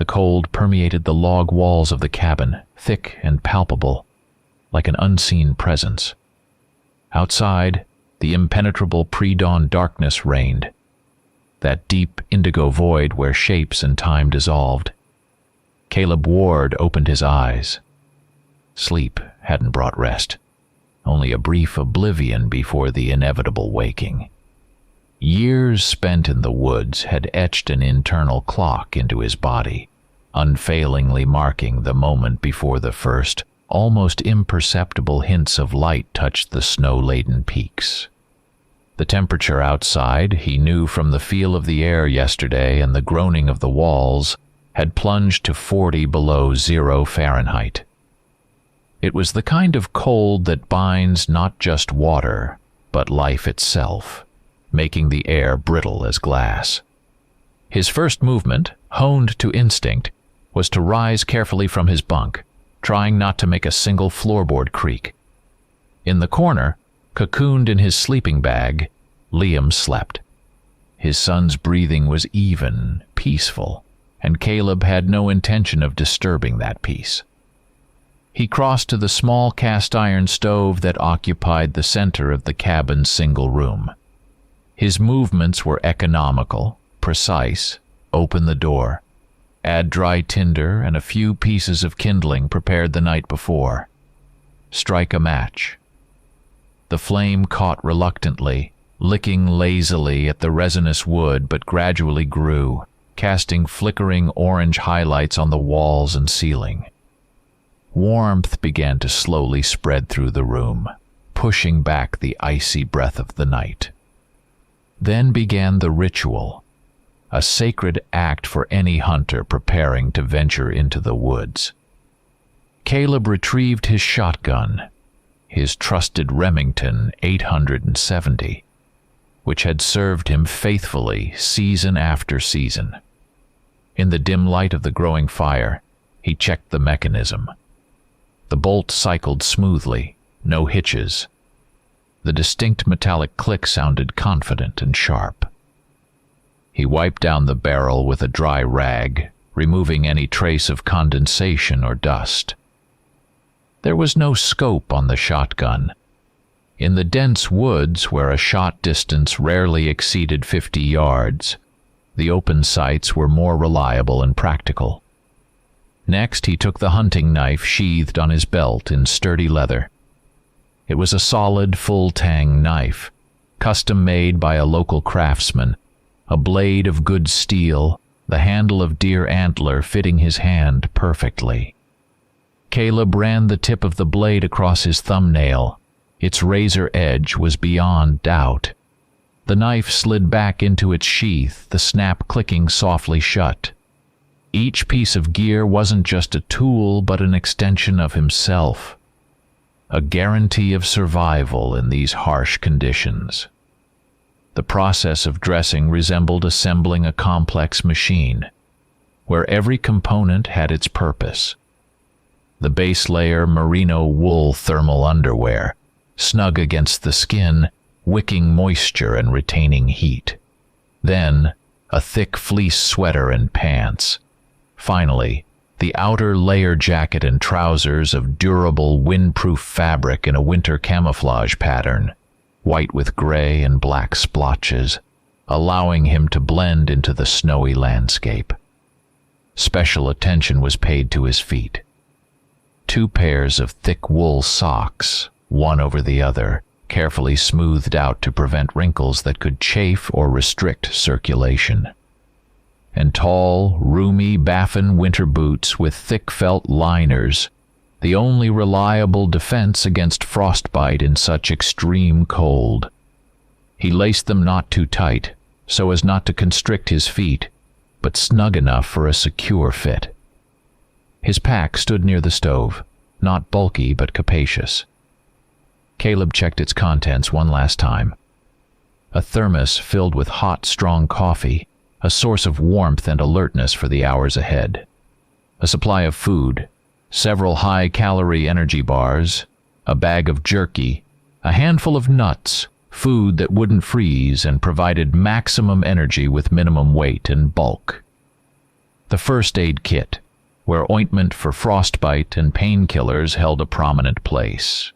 The cold permeated the log walls of the cabin, thick and palpable, like an unseen presence. Outside, the impenetrable pre-dawn darkness reigned, that deep indigo void where shapes and time dissolved. Caleb Ward opened his eyes. Sleep hadn't brought rest, only a brief oblivion before the inevitable waking. Years spent in the woods had etched an internal clock into his body, unfailingly marking the moment before the first, almost imperceptible hints of light touched the snow-laden peaks. The temperature outside, he knew from the feel of the air yesterday and the groaning of the walls, had plunged to 40 below zero Fahrenheit. It was the kind of cold that binds not just water, but life itself, making the air brittle as glass. His first movement, honed to instinct, was to rise carefully from his bunk, trying not to make a single floorboard creak. In the corner, cocooned in his sleeping bag, Liam slept. His son's breathing was even, peaceful, and Caleb had no intention of disturbing that peace. He crossed to the small cast-iron stove that occupied the center of the cabin's single room. His movements were economical, precise. Open the door, add dry tinder and a few pieces of kindling prepared the night before. Strike a match. The flame caught reluctantly, licking lazily at the resinous wood, but gradually grew, casting flickering orange highlights on the walls and ceiling. Warmth began to slowly spread through the room, pushing back the icy breath of the night. Then began the ritual, a sacred act for any hunter preparing to venture into the woods. Caleb retrieved his shotgun, his trusted Remington 870, which had served him faithfully season after season. In the dim light of the growing fire, he checked the mechanism. The bolt cycled smoothly, no hitches. The distinct metallic click sounded confident and sharp. He wiped down the barrel with a dry rag, removing any trace of condensation or dust. There was no scope on the shotgun. In the dense woods, where a shot distance rarely exceeded 50 yards, the open sights were more reliable and practical. Next, he took the hunting knife sheathed on his belt in sturdy leather. It was a solid, full-tang knife, custom-made by a local craftsman, a blade of good steel, the handle of deer antler fitting his hand perfectly. Caleb ran the tip of the blade across his thumbnail. Its razor edge was beyond doubt. The knife slid back into its sheath, the snap clicking softly shut. Each piece of gear wasn't just a tool, but an extension of himself, a guarantee of survival in these harsh conditions. The process of dressing resembled assembling a complex machine, where every component had its purpose. The base layer merino wool thermal underwear, snug against the skin, wicking moisture and retaining heat. Then, a thick fleece sweater and pants. Finally, the outer layer jacket and trousers of durable, windproof fabric in a winter camouflage pattern, white with gray and black splotches, allowing him to blend into the snowy landscape. Special attention was paid to his feet. 2 pairs of thick wool socks, one over the other, carefully smoothed out to prevent wrinkles that could chafe or restrict circulation. And tall, roomy Baffin winter boots with thick felt liners, the only reliable defense against frostbite in such extreme cold. He laced them not too tight, so as not to constrict his feet, but snug enough for a secure fit. His pack stood near the stove, not bulky but capacious. Caleb checked its contents one last time. A thermos filled with hot, strong coffee, a source of warmth and alertness for the hours ahead. A supply of food, several high-calorie energy bars, a bag of jerky, a handful of nuts, food that wouldn't freeze and provided maximum energy with minimum weight and bulk. The first aid kit, where ointment for frostbite and painkillers held a prominent place.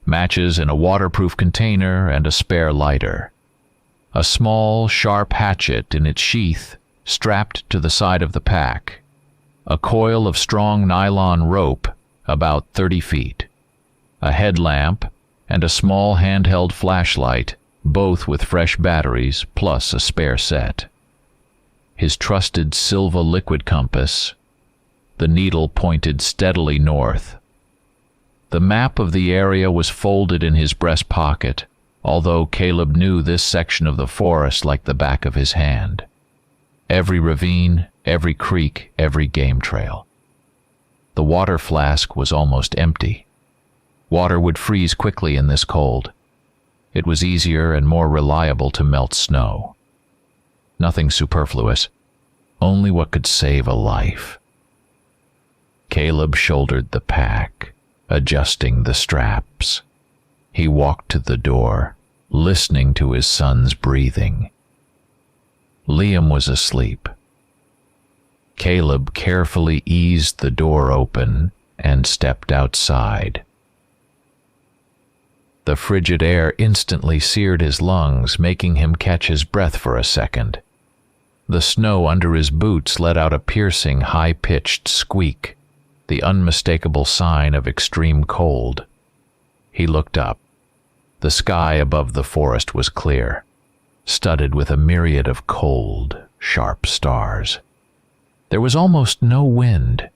Matches in a waterproof container and a spare lighter. A small, sharp hatchet in its sheath strapped to the side of the pack. A coil of strong nylon rope about 30 feet. A headlamp and a small handheld flashlight, both with fresh batteries plus a spare set. His trusted Silva liquid compass. The needle pointed steadily north. The map of the area was folded in his breast pocket, although Caleb knew this section of the forest like the back of his hand. Every ravine, every creek, every game trail. The water flask was almost empty. Water would freeze quickly in this cold. It was easier and more reliable to melt snow. Nothing superfluous, only what could save a life. Caleb shouldered the pack, adjusting the straps. He walked to the door, listening to his son's breathing. Liam was asleep. Caleb carefully eased the door open and stepped outside. The frigid air instantly seared his lungs, making him catch his breath for a second. The snow under his boots let out a piercing, high-pitched squeak, the unmistakable sign of extreme cold. He looked up. The sky above the forest was clear, studded with a myriad of cold, sharp stars. There was almost no wind,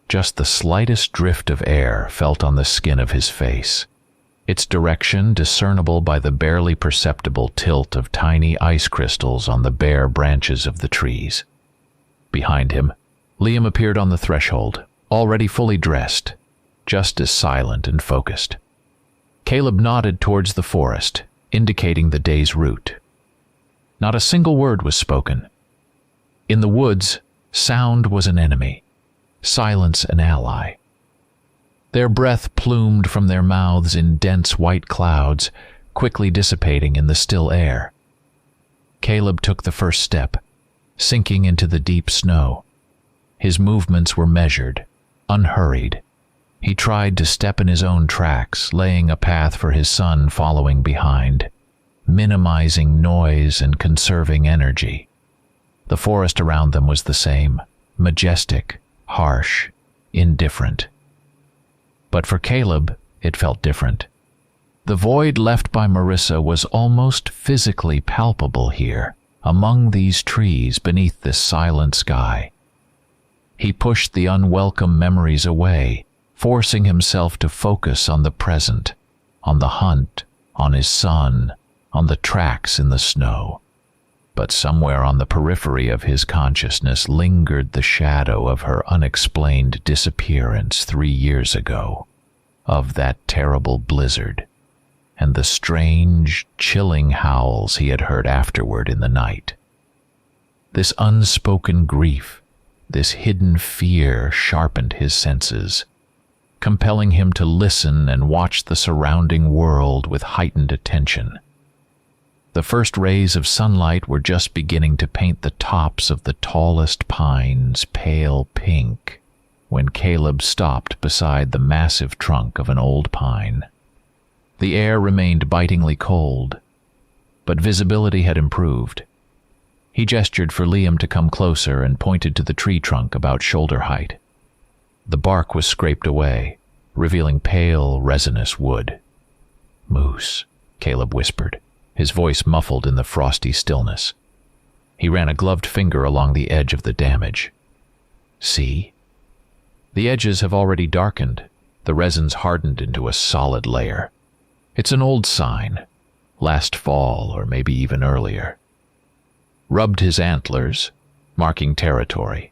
just the slightest drift of air felt on the skin of his face, its direction discernible by the barely perceptible tilt of tiny ice crystals on the bare branches of the trees. Behind him, Liam appeared on the threshold, already fully dressed, just as silent and focused. Caleb nodded towards the forest, indicating the day's route. Not a single word was spoken. In the woods, sound was an enemy, silence an ally. Their breath plumed from their mouths in dense white clouds, quickly dissipating in the still air. Caleb took the first step, sinking into the deep snow. His movements were measured, unhurried. He tried to step in his own tracks, laying a path for his son following behind, minimizing noise and conserving energy. The forest around them was the same, majestic, harsh, indifferent. But for Caleb, it felt different. The void left by Marissa was almost physically palpable here, among these trees beneath this silent sky. He pushed the unwelcome memories away, forcing himself to focus on the present, on the hunt, on his son, on the tracks in the snow. But somewhere on the periphery of his consciousness lingered the shadow of her unexplained disappearance 3 years ago, of that terrible blizzard, and the strange, chilling howls he had heard afterward in the night. This unspoken grief, this hidden fear sharpened his senses, compelling him to listen and watch the surrounding world with heightened attention. The first rays of sunlight were just beginning to paint the tops of the tallest pines pale pink when Caleb stopped beside the massive trunk of an old pine. The air remained bitingly cold, but visibility had improved. He gestured for Liam to come closer and pointed to the tree trunk about shoulder height. The bark was scraped away, revealing pale, resinous wood. "Moose," Caleb whispered, his voice muffled in the frosty stillness. He ran a gloved finger along the edge of the damage. "See? The edges have already darkened, the resin's hardened into a solid layer. It's an old sign, last fall or maybe even earlier." Rubbed his antlers, marking territory.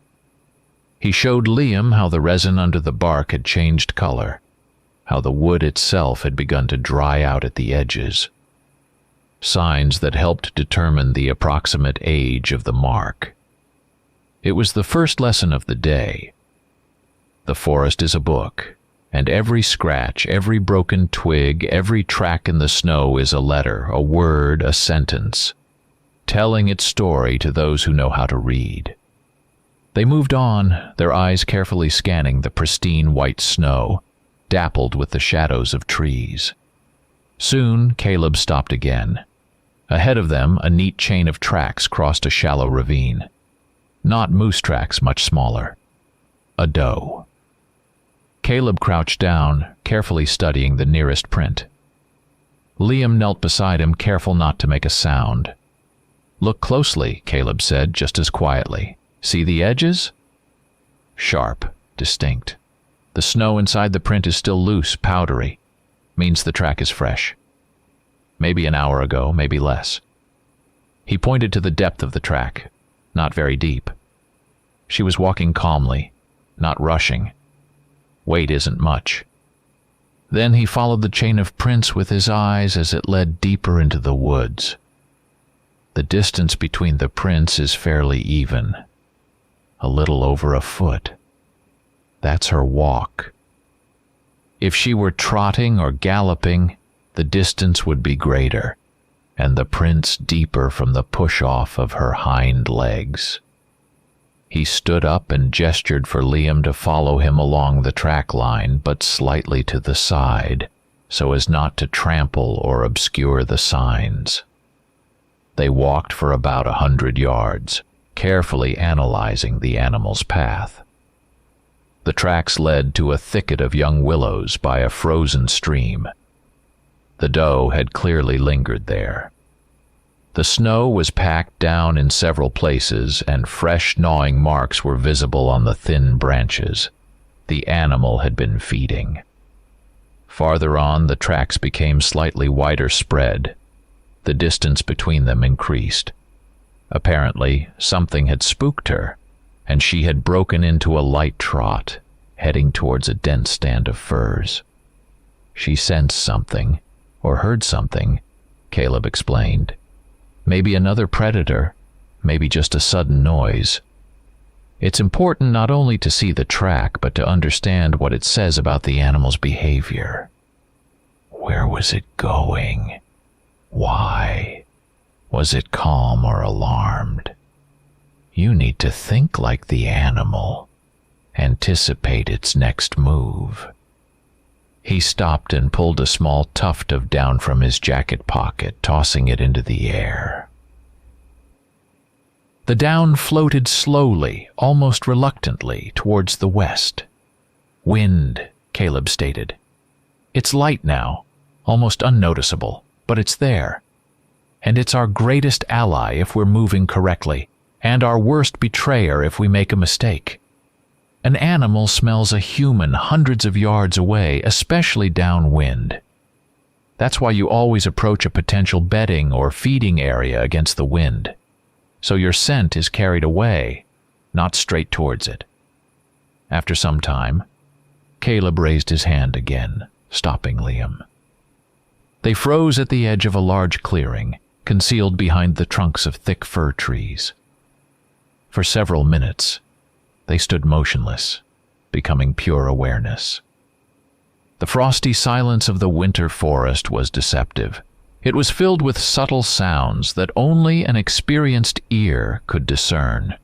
He showed Liam how the resin under the bark had changed color, how the wood itself had begun to dry out at the edges. Signs that helped determine the approximate age of the mark. It was the first lesson of the day. The forest is a book, and every scratch, every broken twig, every track in the snow is a letter, a word, a sentence, telling its story to those who know how to read. They moved on, their eyes carefully scanning the pristine white snow, dappled with the shadows of trees. Soon, Caleb stopped again. Ahead of them, a neat chain of tracks crossed a shallow ravine. Not moose tracks, much smaller. A doe. Caleb crouched down, carefully studying the nearest print. Liam knelt beside him, careful not to make a sound. "Look closely," Caleb said, just as quietly. "See the edges?" Sharp, distinct. The snow inside the print is still loose, powdery. Means the track is fresh. Maybe an hour ago, maybe less. He pointed to the depth of the track. Not very deep. She was walking calmly, not rushing. Weight isn't much. Then he followed the chain of prints with his eyes as it led deeper into the woods. The distance between the prints is fairly even. A little over a foot. That's her walk. If she were trotting or galloping, the distance would be greater, and the prints deeper from the push-off of her hind legs. He stood up and gestured for Liam to follow him along the track line, but slightly to the side, so as not to trample or obscure the signs. They walked for about 100 yards, carefully analyzing the animal's path. The tracks led to a thicket of young willows by a frozen stream. The doe had clearly lingered there. The snow was packed down in several places, and fresh gnawing marks were visible on the thin branches. The animal had been feeding. Farther on, the tracks became slightly wider spread. The distance between them increased. Apparently, something had spooked her, and she had broken into a light trot, heading towards a dense stand of firs. She sensed something, or heard something, Caleb explained. Maybe another predator, maybe just a sudden noise. It's important not only to see the track, but to understand what it says about the animal's behavior. Where was it going? Why? Was it calm or alarmed? You need to think like the animal. Anticipate its next move. He stopped and pulled a small tuft of down from his jacket pocket, tossing it into the air. The down floated slowly, almost reluctantly, towards the west. "Wind," Caleb stated. "It's light now, almost unnoticeable, but it's there. And it's our greatest ally if we're moving correctly, and our worst betrayer if we make a mistake. An animal smells a human hundreds of yards away, especially downwind. That's why you always approach a potential bedding or feeding area against the wind. So your scent is carried away, not straight towards it." After some time, Caleb raised his hand again, stopping Liam. They froze at the edge of a large clearing, concealed behind the trunks of thick fir trees. For several minutes, they stood motionless, becoming pure awareness. The frosty silence of the winter forest was deceptive. It was filled with subtle sounds that only an experienced ear could discern.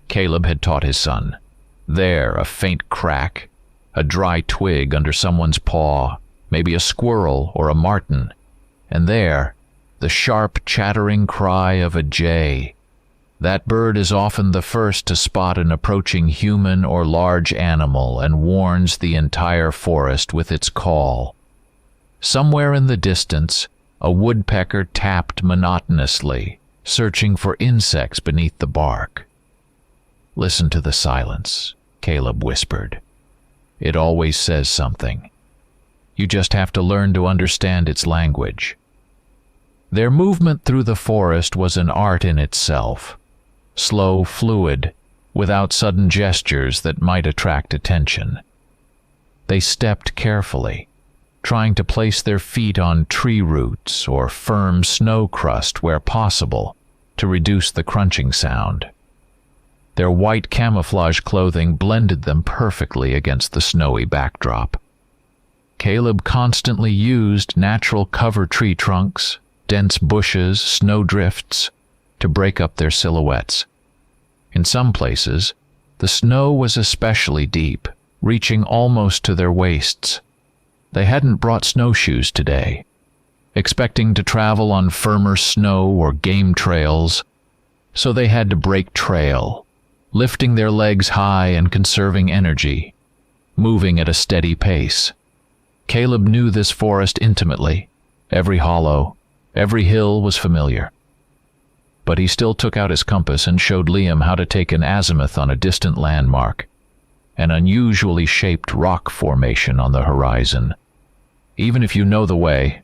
Caleb had taught his son. There, a faint crack, a dry twig under someone's paw, maybe a squirrel or a marten, and there, the sharp, chattering cry of a jay. That bird is often the first to spot an approaching human or large animal and warns the entire forest with its call. Somewhere in the distance, a woodpecker tapped monotonously, searching for insects beneath the bark. "Listen to the silence," Caleb whispered. "It always says something. You just have to learn to understand its language." Their movement through the forest was an art in itself. Slow, fluid, without sudden gestures that might attract attention. They stepped carefully, trying to place their feet on tree roots or firm snow crust where possible to reduce the crunching sound. Their white camouflage clothing blended them perfectly against the snowy backdrop. Caleb constantly used natural cover tree trunks, dense bushes, snowdrifts, to break up their silhouettes. In some places, the snow was especially deep, reaching almost to their waists. They hadn't brought snowshoes today. Expecting to travel on firmer snow or game trails, so they had to break trail, lifting their legs high and conserving energy, moving at a steady pace. Caleb knew this forest intimately. Every hollow, every hill was familiar. But he still took out his compass and showed Liam how to take an azimuth on a distant landmark, an unusually shaped rock formation on the horizon. "Even if you know the way,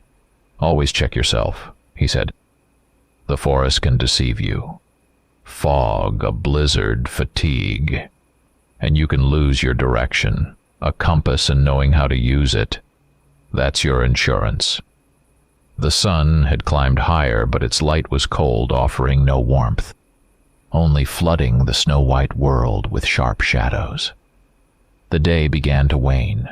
always check yourself," he said. "The forest can deceive you. Fog, a blizzard, fatigue, and you can lose your direction. A compass and knowing how to use it, that's your insurance." The sun had climbed higher, but its light was cold, offering no warmth, only flooding the snow-white world with sharp shadows. The day began to wane.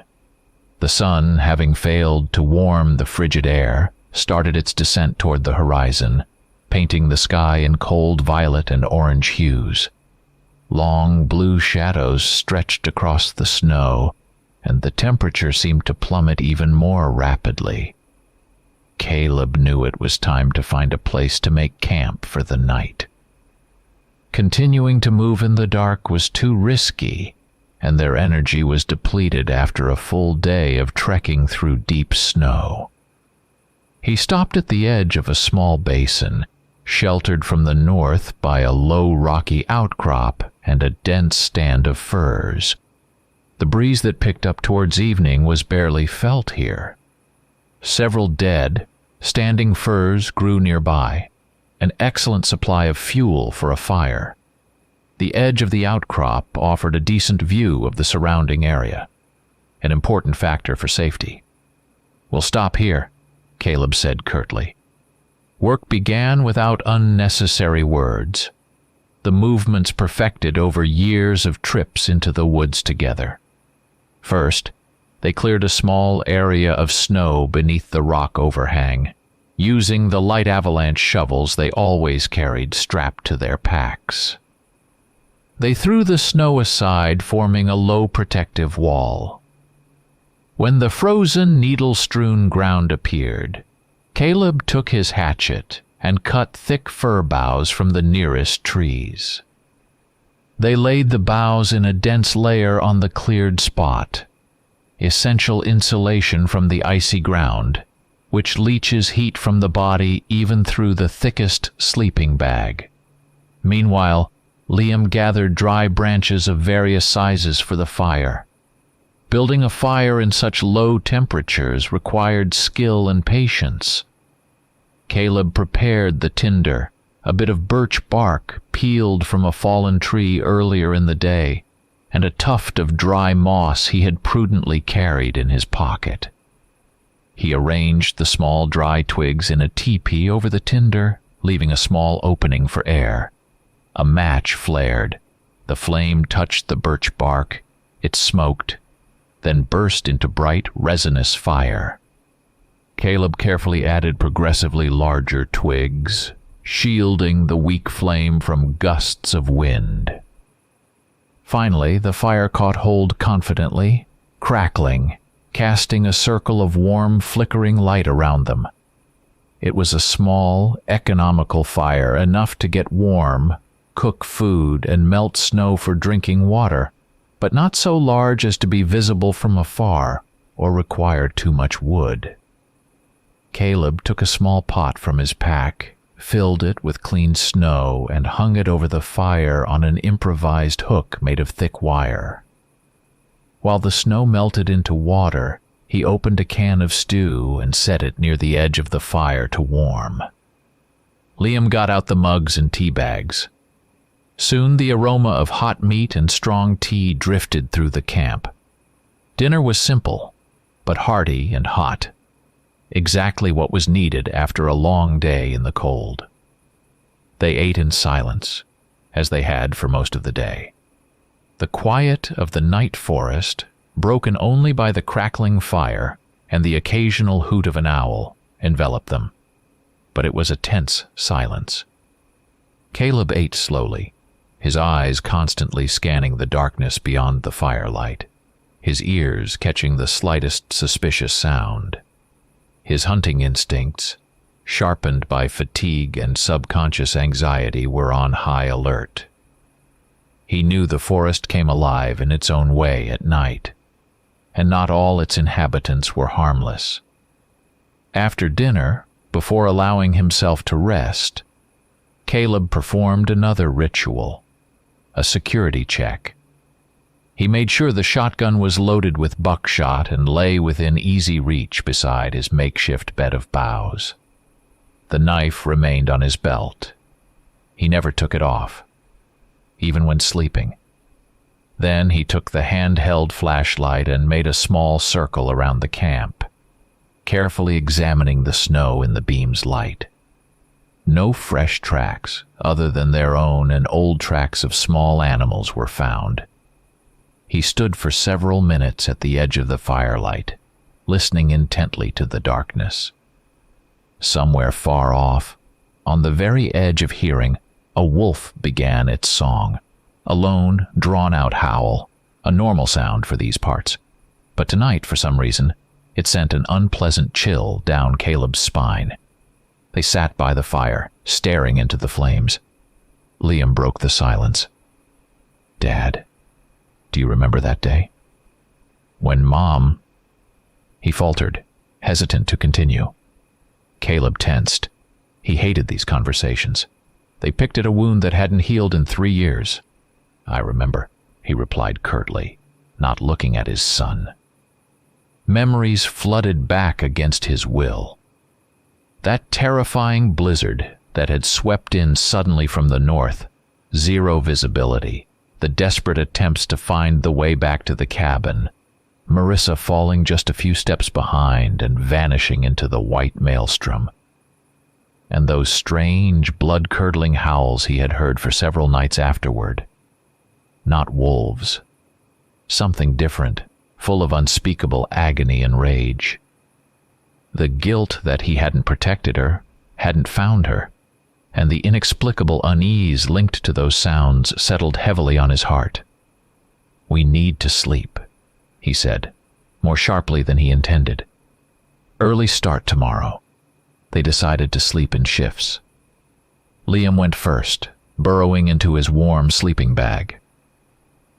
The sun, having failed to warm the frigid air, started its descent toward the horizon, painting the sky in cold violet and orange hues. Long blue shadows stretched across the snow, and the temperature seemed to plummet even more rapidly. Caleb knew it was time to find a place to make camp for the night. Continuing to move in the dark was too risky, and their energy was depleted after a full day of trekking through deep snow. He stopped at the edge of a small basin, sheltered from the north by a low rocky outcrop and a dense stand of firs. The breeze that picked up towards evening was barely felt here. Several dead, standing firs grew nearby, an excellent supply of fuel for a fire. The edge of the outcrop offered a decent view of the surrounding area, an important factor for safety. "We'll stop here," Caleb said curtly. Work began without unnecessary words, the movements perfected over years of trips into the woods together. First, they cleared a small area of snow beneath the rock overhang, using the light avalanche shovels they always carried strapped to their packs. They threw the snow aside, forming a low protective wall. When the frozen, needle-strewn ground appeared, Caleb took his hatchet and cut thick fir boughs from the nearest trees. They laid the boughs in a dense layer on the cleared spot, essential insulation from the icy ground, which leaches heat from the body even through the thickest sleeping bag. Meanwhile, Liam gathered dry branches of various sizes for the fire. Building a fire in such low temperatures required skill and patience. Caleb prepared the tinder, a bit of birch bark peeled from a fallen tree earlier in the day, and a tuft of dry moss he had prudently carried in his pocket. He arranged the small dry twigs in a teepee over the tinder, leaving a small opening for air. A match flared. The flame touched the birch bark. It smoked, then burst into bright, resinous fire. Caleb carefully added progressively larger twigs, shielding the weak flame from gusts of wind. Finally, the fire caught hold confidently, crackling, casting a circle of warm, flickering light around them. It was a small, economical fire, enough to get warm, cook food, and melt snow for drinking water, but not so large as to be visible from afar or require too much wood. Caleb took a small pot from his pack, filled it with clean snow, and hung it over the fire on an improvised hook made of thick wire. While the snow melted into water, he opened a can of stew and set it near the edge of the fire to warm. Liam got out the mugs and tea bags. Soon the aroma of hot meat and strong tea drifted through the camp. Dinner was simple, but hearty and hot. Exactly what was needed after a long day in the cold. They ate in silence, as they had for most of the day. The quiet of the night forest, broken only by the crackling fire and the occasional hoot of an owl, enveloped them. But it was a tense silence. Caleb ate slowly, his eyes constantly scanning the darkness beyond the firelight, his ears catching the slightest suspicious sound. His hunting instincts, sharpened by fatigue and subconscious anxiety, were on high alert. He knew the forest came alive in its own way at night, and not all its inhabitants were harmless. After dinner, before allowing himself to rest, Caleb performed another ritual, a security check. He made sure the shotgun was loaded with buckshot and lay within easy reach beside his makeshift bed of boughs. The knife remained on his belt. He never took it off, even when sleeping. Then he took the handheld flashlight and made a small circle around the camp, carefully examining the snow in the beam's light. No fresh tracks, other than their own and old tracks of small animals, were found. He stood for several minutes at the edge of the firelight, listening intently to the darkness. Somewhere far off, on the very edge of hearing, a wolf began its song, a lone, drawn-out howl, a normal sound for these parts. But tonight, for some reason, it sent an unpleasant chill down Caleb's spine. They sat by the fire, staring into the flames. Liam broke the silence. "Dad, do you remember that day? When Mom—" He faltered, hesitant to continue. Caleb tensed. He hated these conversations. They picked at a wound that hadn't healed in 3 years. "I remember," he replied curtly, not looking at his son. Memories flooded back against his will. That terrifying blizzard that had swept in suddenly from the north, zero visibility, the desperate attempts to find the way back to the cabin, Marissa falling just a few steps behind and vanishing into the white maelstrom. And those strange, blood-curdling howls he had heard for several nights afterward. Not wolves. Something different, full of unspeakable agony and rage. The guilt that he hadn't protected her, hadn't found her, and the inexplicable unease linked to those sounds settled heavily on his heart. "We need to sleep," he said, more sharply than he intended. "Early start tomorrow." They decided to sleep in shifts. Liam went first, burrowing into his warm sleeping bag.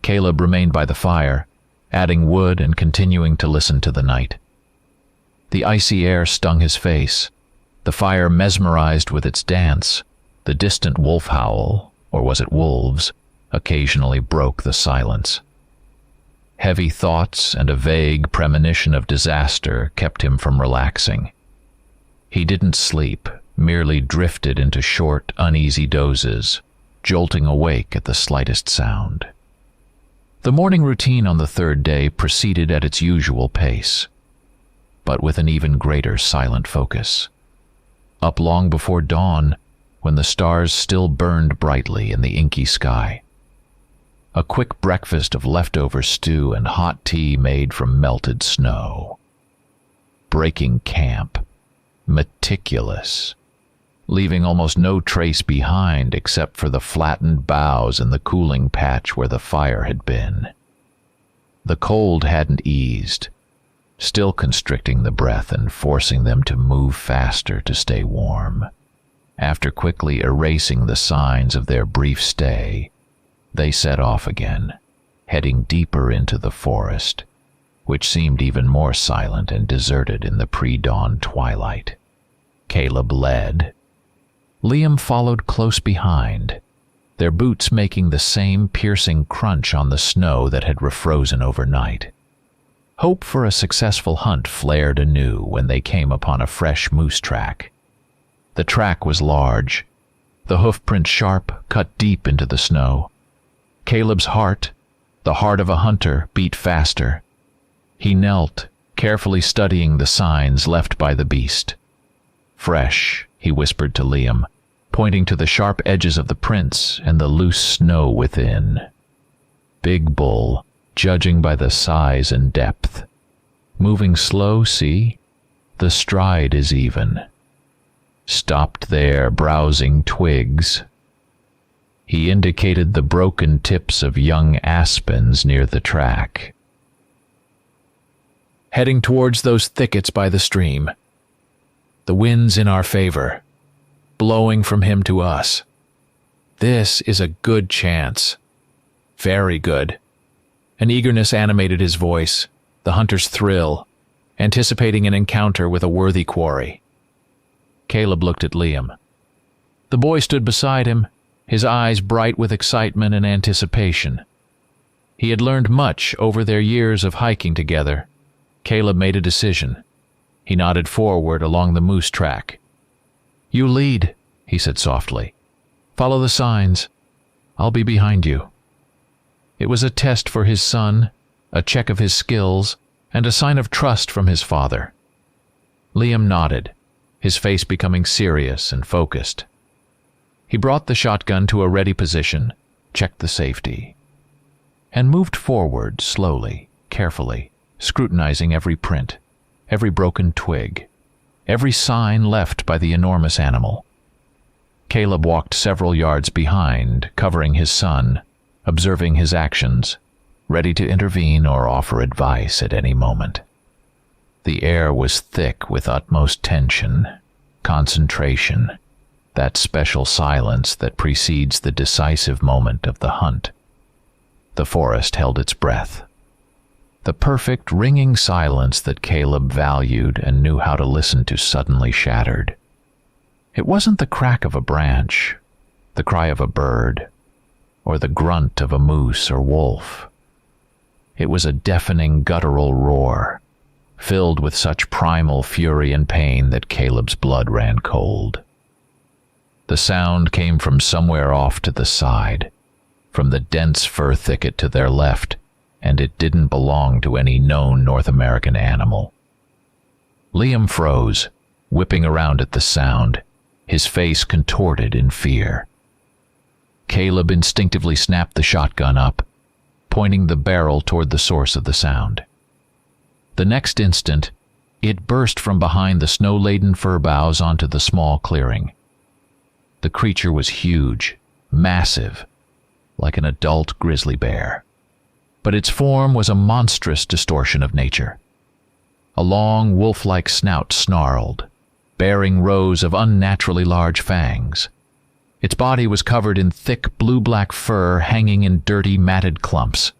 Caleb remained by the fire, adding wood and continuing to listen to the night. The icy air stung his face. The fire mesmerized with its dance. The distant wolf howl, or was it wolves, occasionally broke the silence. Heavy thoughts and a vague premonition of disaster kept him from relaxing. He didn't sleep, merely drifted into short, uneasy dozes, jolting awake at the slightest sound. The morning routine on the third day proceeded at its usual pace, but with an even greater silent focus. Up long before dawn, when the stars still burned brightly in the inky sky. A quick breakfast of leftover stew and hot tea made from melted snow. Breaking camp. Meticulous, leaving almost no trace behind except for the flattened boughs and the cooling patch where the fire had been. The cold hadn't eased, still constricting the breath and forcing them to move faster to stay warm. After quickly erasing the signs of their brief stay, they set off again, heading deeper into the forest, which seemed even more silent and deserted in the pre-dawn twilight. Caleb led. Liam followed close behind, their boots making the same piercing crunch on the snow that had refrozen overnight. Hope for a successful hunt flared anew when they came upon a fresh moose track. The track was large, the hoofprint sharp, cut deep into the snow. Caleb's heart, the heart of a hunter, beat faster. He knelt, carefully studying the signs left by the beast. "Fresh," he whispered to Liam, pointing to the sharp edges of the prints and the loose snow within. "Big bull, judging by the size and depth. Moving slow, see? The stride is even. Stopped there, browsing twigs." He indicated the broken tips of young aspens near the track. Heading towards those thickets by the stream. The wind's in our favor, blowing from him to us. This is a good chance. Very good. An eagerness animated his voice, the hunter's thrill, anticipating an encounter with a worthy quarry. Caleb looked at Liam. The boy stood beside him, his eyes bright with excitement and anticipation. He had learned much over their years of hiking together. Caleb made a decision. He nodded forward along the moose track. "You lead," he said softly. "Follow the signs. I'll be behind you." It was a test for his son, a check of his skills, and a sign of trust from his father. Liam nodded, his face becoming serious and focused. He brought the shotgun to a ready position, checked the safety, and moved forward slowly, carefully, scrutinizing every print, every broken twig, every sign left by the enormous animal. Caleb walked several yards behind, covering his son, observing his actions, ready to intervene or offer advice at any moment. The air was thick with utmost tension, concentration, that special silence that precedes the decisive moment of the hunt. The forest held its breath. The perfect, ringing silence that Caleb valued and knew how to listen to suddenly shattered. It wasn't the crack of a branch, the cry of a bird, or the grunt of a moose or wolf. It was a deafening guttural roar, filled with such primal fury and pain that Caleb's blood ran cold. The sound came from somewhere off to the side, from the dense fir thicket to their left, and it didn't belong to any known North American animal. Liam froze, whipping around at the sound, his face contorted in fear. Caleb instinctively snapped the shotgun up, pointing the barrel toward the source of the sound. The next instant, it burst from behind the snow-laden fir boughs onto the small clearing. The creature was huge, massive, like an adult grizzly bear. But its form was a monstrous distortion of nature. A long, wolf-like snout snarled, bearing rows of unnaturally large fangs. Its body was covered in thick blue-black fur hanging in dirty, matted clumps.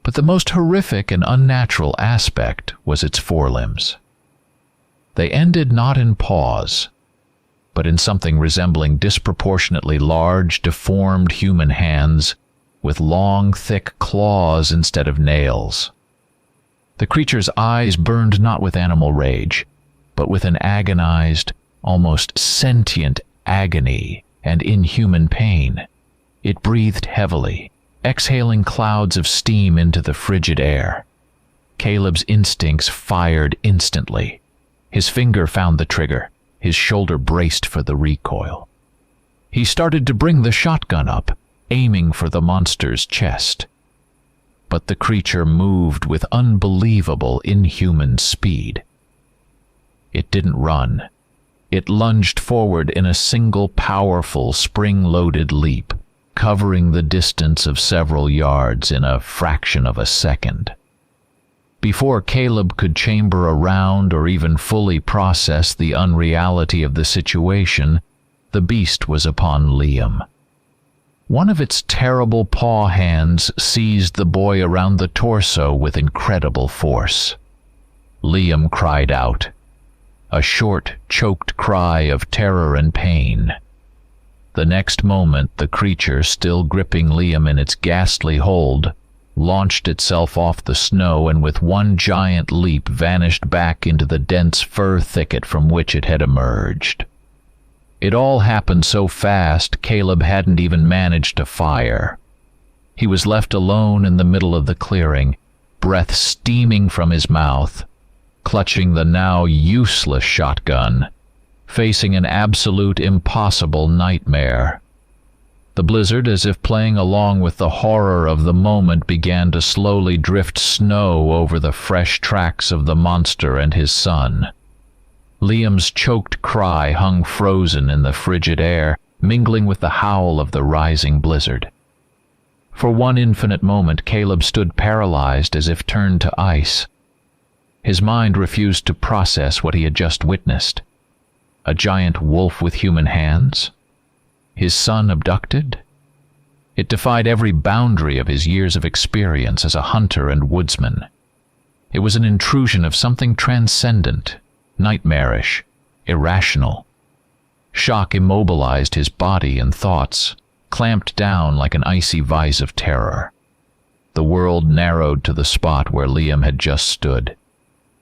But the most horrific and unnatural aspect was its forelimbs. They ended not in paws, but in something resembling disproportionately large, deformed human hands with long, thick claws instead of nails. The creature's eyes burned not with animal rage, but with an agonized, almost sentient agony and inhuman pain. It breathed heavily, exhaling clouds of steam into the frigid air. Caleb's instincts fired instantly. His finger found the trigger. His shoulder braced for the recoil. He started to bring the shotgun up, aiming for the monster's chest. But the creature moved with unbelievable inhuman speed. It didn't run. It lunged forward in a single powerful spring-loaded leap, covering the distance of several yards in a fraction of a second. Before Caleb could chamber around or even fully process the unreality of the situation, the beast was upon Liam. One of its terrible paw hands seized the boy around the torso with incredible force. Liam cried out, a short, choked cry of terror and pain. The next moment, the creature, still gripping Liam in its ghastly hold, launched itself off the snow and with one giant leap vanished back into the dense fir thicket from which it had emerged. It all happened so fast, Caleb hadn't even managed to fire. He was left alone in the middle of the clearing, breath steaming from his mouth, clutching the now useless shotgun, facing an absolute impossible nightmare. The blizzard, as if playing along with the horror of the moment, began to slowly drift snow over the fresh tracks of the monster and his son. Liam's choked cry hung frozen in the frigid air, mingling with the howl of the rising blizzard. For one infinite moment, Caleb stood paralyzed as if turned to ice. His mind refused to process what he had just witnessed. A giant wolf with human hands? His son abducted? It defied every boundary of his years of experience as a hunter and woodsman. It was an intrusion of something transcendent, nightmarish, irrational. Shock immobilized his body and thoughts, clamped down like an icy vise of terror. The world narrowed to the spot where Liam had just stood,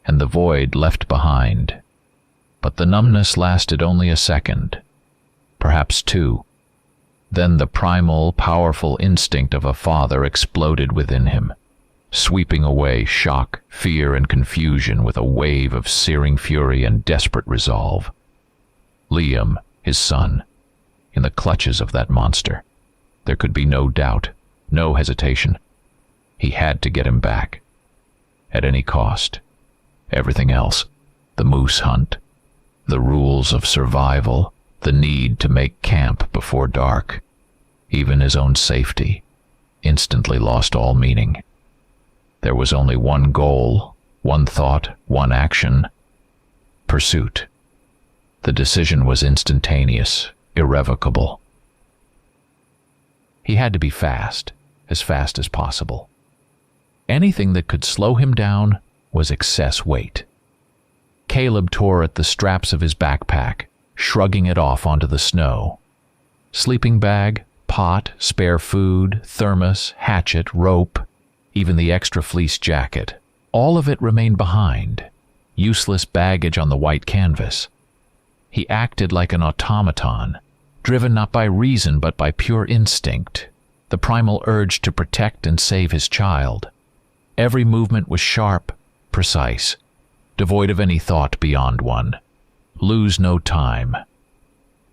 and the void left behind. But the numbness lasted only a second, perhaps two. Then the primal, powerful instinct of a father exploded within him, sweeping away shock, fear, and confusion with a wave of searing fury and desperate resolve. Liam, his son, in the clutches of that monster. There could be no doubt, no hesitation. He had to get him back. At any cost. Everything else, the moose hunt, the rules of survival, the need to make camp before dark, even his own safety, instantly lost all meaning. There was only one goal, one thought, one action: pursuit. The decision was instantaneous, irrevocable. He had to be fast as possible. Anything that could slow him down was excess weight. Caleb tore at the straps of his backpack, shrugging it off onto the snow. Sleeping bag, pot, spare food, thermos, hatchet, rope, even the extra fleece jacket, all of it remained behind, useless baggage on the white canvas. He acted like an automaton, driven not by reason but by pure instinct, the primal urge to protect and save his child. Every movement was sharp, precise, devoid of any thought beyond one. Lose no time.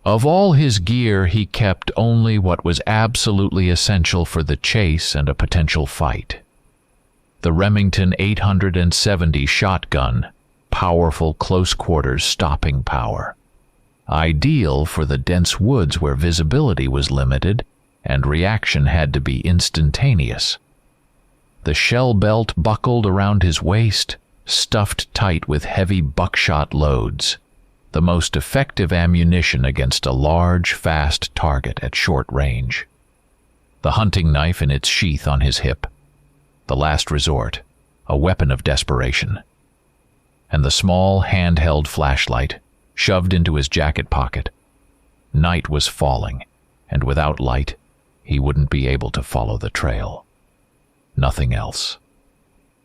Of all his gear, he kept only what was absolutely essential for the chase and a potential fight. The Remington 870 shotgun, powerful close-quarters stopping power. Ideal for the dense woods where visibility was limited and reaction had to be instantaneous. The shell belt buckled around his waist, stuffed tight with heavy buckshot loads, the most effective ammunition against a large, fast target at short range. The hunting knife in its sheath on his hip, the last resort, a weapon of desperation. And the small, handheld flashlight, shoved into his jacket pocket. Night was falling, and without light, he wouldn't be able to follow the trail. Nothing else.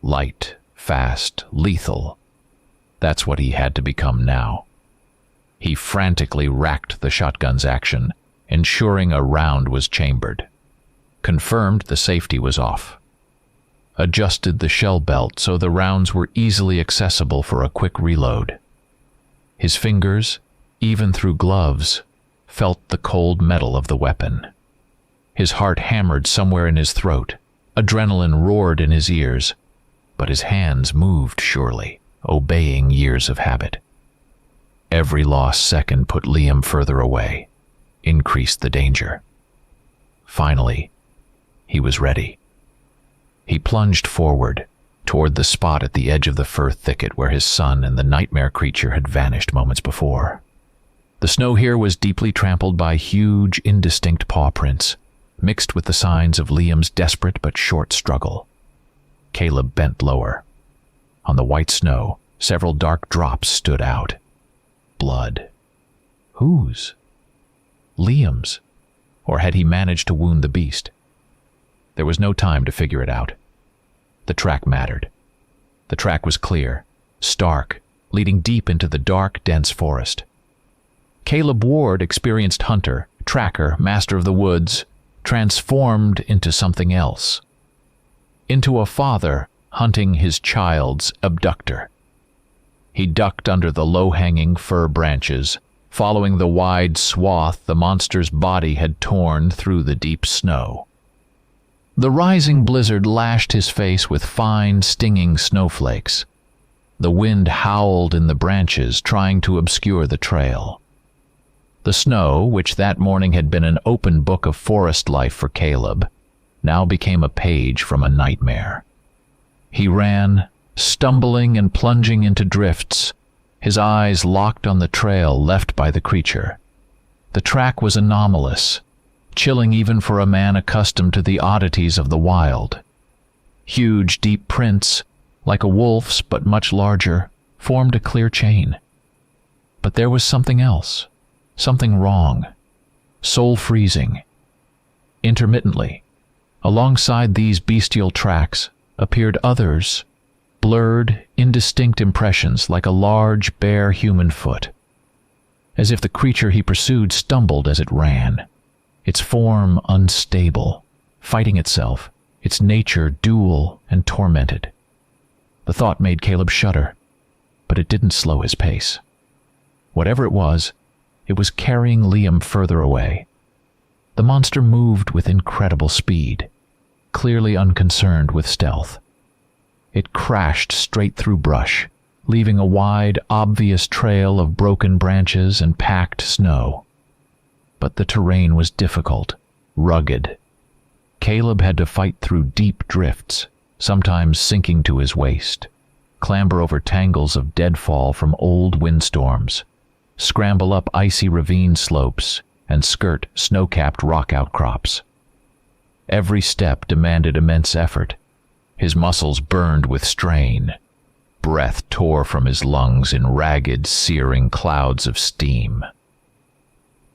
Light, fast, lethal. That's what he had to become now. He frantically racked the shotgun's action, ensuring a round was chambered. Confirmed the safety was off. Adjusted the shell belt so the rounds were easily accessible for a quick reload. His fingers, even through gloves, felt the cold metal of the weapon. His heart hammered somewhere in his throat. Adrenaline roared in his ears, but his hands moved surely, obeying years of habit. Every lost second put Liam further away, increased the danger. Finally, he was ready. He plunged forward, toward the spot at the edge of the fir thicket where his son and the nightmare creature had vanished moments before. The snow here was deeply trampled by huge, indistinct paw prints, mixed with the signs of Liam's desperate but short struggle. Caleb bent lower. On the white snow, several dark drops stood out. Blood. Whose? Liam's. Or had he managed to wound the beast? There was no time to figure it out. The track mattered. The track was clear, stark, leading deep into the dark, dense forest. Caleb Ward, experienced hunter, tracker, master of the woods, transformed into something else. Into a father hunting his child's abductor. He ducked under the low-hanging fir branches, following the wide swath the monster's body had torn through the deep snow. The rising blizzard lashed his face with fine, stinging snowflakes. The wind howled in the branches, trying to obscure the trail. The snow, which that morning had been an open book of forest life for Caleb, now became a page from a nightmare. He ran, stumbling and plunging into drifts, his eyes locked on the trail left by the creature. The track was anomalous, chilling even for a man accustomed to the oddities of the wild. Huge, deep prints, like a wolf's but much larger, formed a clear chain. But there was something else, something wrong, soul-freezing. Intermittently, alongside these bestial tracks, appeared others, blurred, indistinct impressions like a large, bare human foot. As if the creature he pursued stumbled as it ran, its form unstable, fighting itself, its nature dual and tormented. The thought made Caleb shudder, but it didn't slow his pace. Whatever it was carrying Liam further away. The monster moved with incredible speed, clearly unconcerned with stealth. It crashed straight through brush, leaving a wide, obvious trail of broken branches and packed snow. But the terrain was difficult, rugged. Caleb had to fight through deep drifts, sometimes sinking to his waist, clamber over tangles of deadfall from old windstorms, scramble up icy ravine slopes, and skirt snow-capped rock outcrops. Every step demanded immense effort. His muscles burned with strain. Breath tore from his lungs in ragged, searing clouds of steam.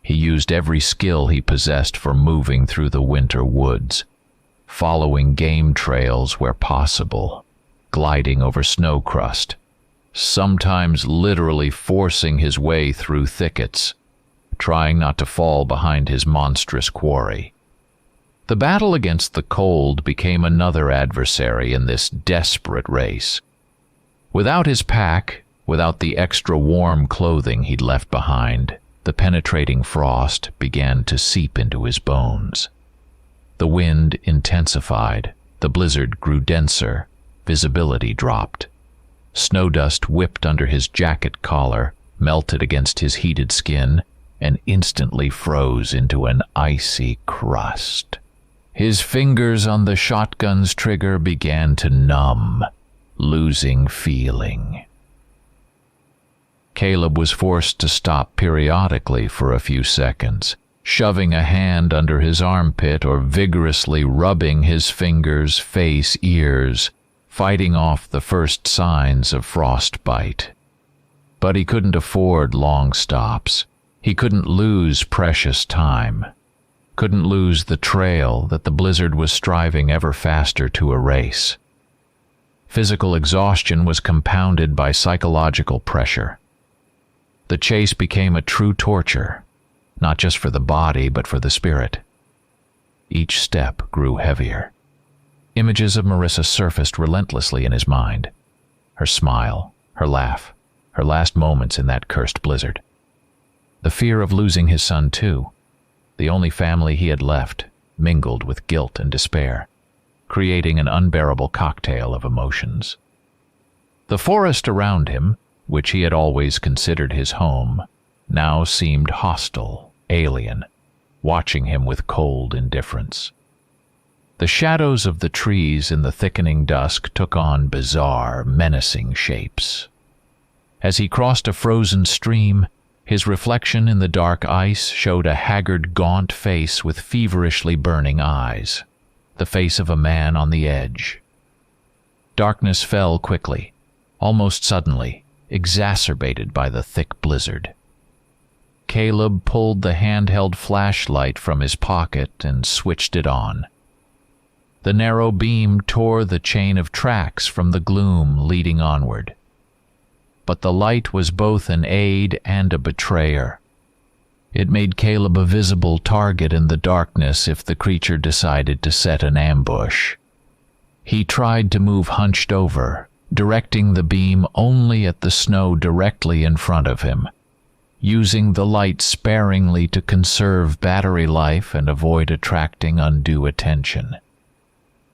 He used every skill he possessed for moving through the winter woods, following game trails where possible, gliding over snow crust, sometimes literally forcing his way through thickets, trying not to fall behind his monstrous quarry. The battle against the cold became another adversary in this desperate race. Without his pack, without the extra warm clothing he'd left behind, the penetrating frost began to seep into his bones. The wind intensified, the blizzard grew denser, visibility dropped. Snow dust whipped under his jacket collar, melted against his heated skin, and instantly froze into an icy crust. His fingers on the shotgun's trigger began to numb, losing feeling. Caleb was forced to stop periodically for a few seconds, shoving a hand under his armpit or vigorously rubbing his fingers, face, ears, fighting off the first signs of frostbite. But he couldn't afford long stops. He couldn't lose precious time. Couldn't lose the trail that the blizzard was striving ever faster to erase. Physical exhaustion was compounded by psychological pressure. The chase became a true torture, not just for the body but for the spirit. Each step grew heavier. Images of Marissa surfaced relentlessly in his mind. Her smile, her laugh, her last moments in that cursed blizzard. The fear of losing his son too, the only family he had left, mingled with guilt and despair, creating an unbearable cocktail of emotions. The forest around him, which he had always considered his home, now seemed hostile, alien, watching him with cold indifference. The shadows of the trees in the thickening dusk took on bizarre, menacing shapes. As he crossed a frozen stream, his reflection in the dark ice showed a haggard, gaunt face with feverishly burning eyes, the face of a man on the edge. Darkness fell quickly, almost suddenly, exacerbated by the thick blizzard. Caleb pulled the handheld flashlight from his pocket and switched it on. The narrow beam tore the chain of tracks from the gloom leading onward. But the light was both an aid and a betrayer. It made Caleb a visible target in the darkness if the creature decided to set an ambush. He tried to move hunched over, directing the beam only at the snow directly in front of him, using the light sparingly to conserve battery life and avoid attracting undue attention.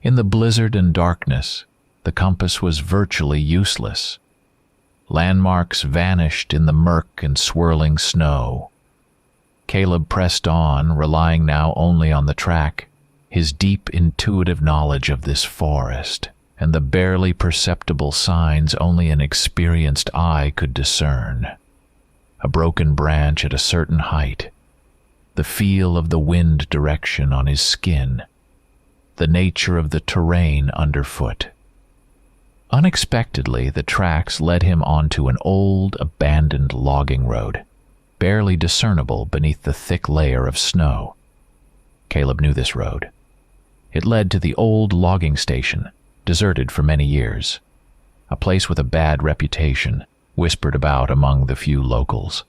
In the blizzard and darkness, the compass was virtually useless. Landmarks vanished in the murk and swirling snow. Caleb pressed on, relying now only on the track, his deep intuitive knowledge of this forest, and the barely perceptible signs only an experienced eye could discern. A broken branch at a certain height, the feel of the wind direction on his skin, the nature of the terrain underfoot. Unexpectedly, the tracks led him onto an old, abandoned logging road, barely discernible beneath the thick layer of snow. Caleb knew this road. It led to the old logging station, deserted for many years, a place with a bad reputation, whispered about among the few locals.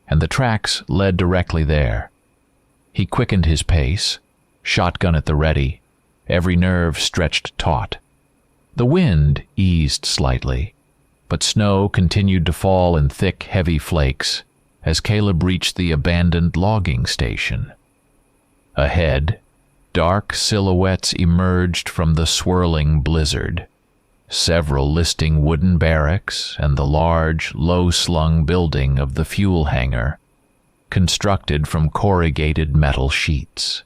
And the tracks led directly there. He quickened his pace, shotgun at the ready, every nerve stretched taut. The wind eased slightly, but snow continued to fall in thick, heavy flakes as Caleb reached the abandoned logging station. Ahead, dark silhouettes emerged from the swirling blizzard, several listing wooden barracks and the large, low-slung building of the fuel hangar, constructed from corrugated metal sheets.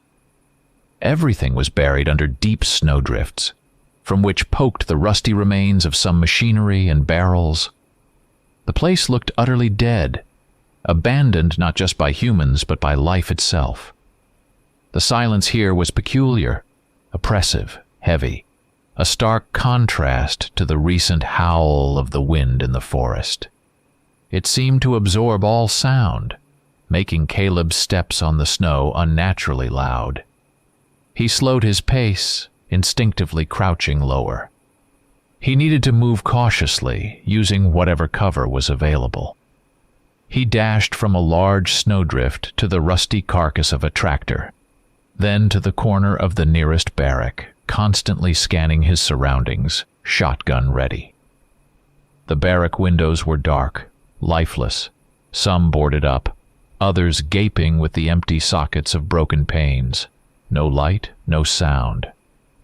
Everything was buried under deep snowdrifts, from which poked the rusty remains of some machinery and barrels. The place looked utterly dead, abandoned not just by humans but by life itself. The silence here was peculiar, oppressive, heavy, a stark contrast to the recent howl of the wind in the forest. It seemed to absorb all sound, making Caleb's steps on the snow unnaturally loud. He slowed his pace, instinctively crouching lower. He needed to move cautiously, using whatever cover was available. He dashed from a large snowdrift to the rusty carcass of a tractor, then to the corner of the nearest barrack, constantly scanning his surroundings, shotgun ready. The barrack windows were dark, lifeless, some boarded up, others gaping with the empty sockets of broken panes. No light, no sound.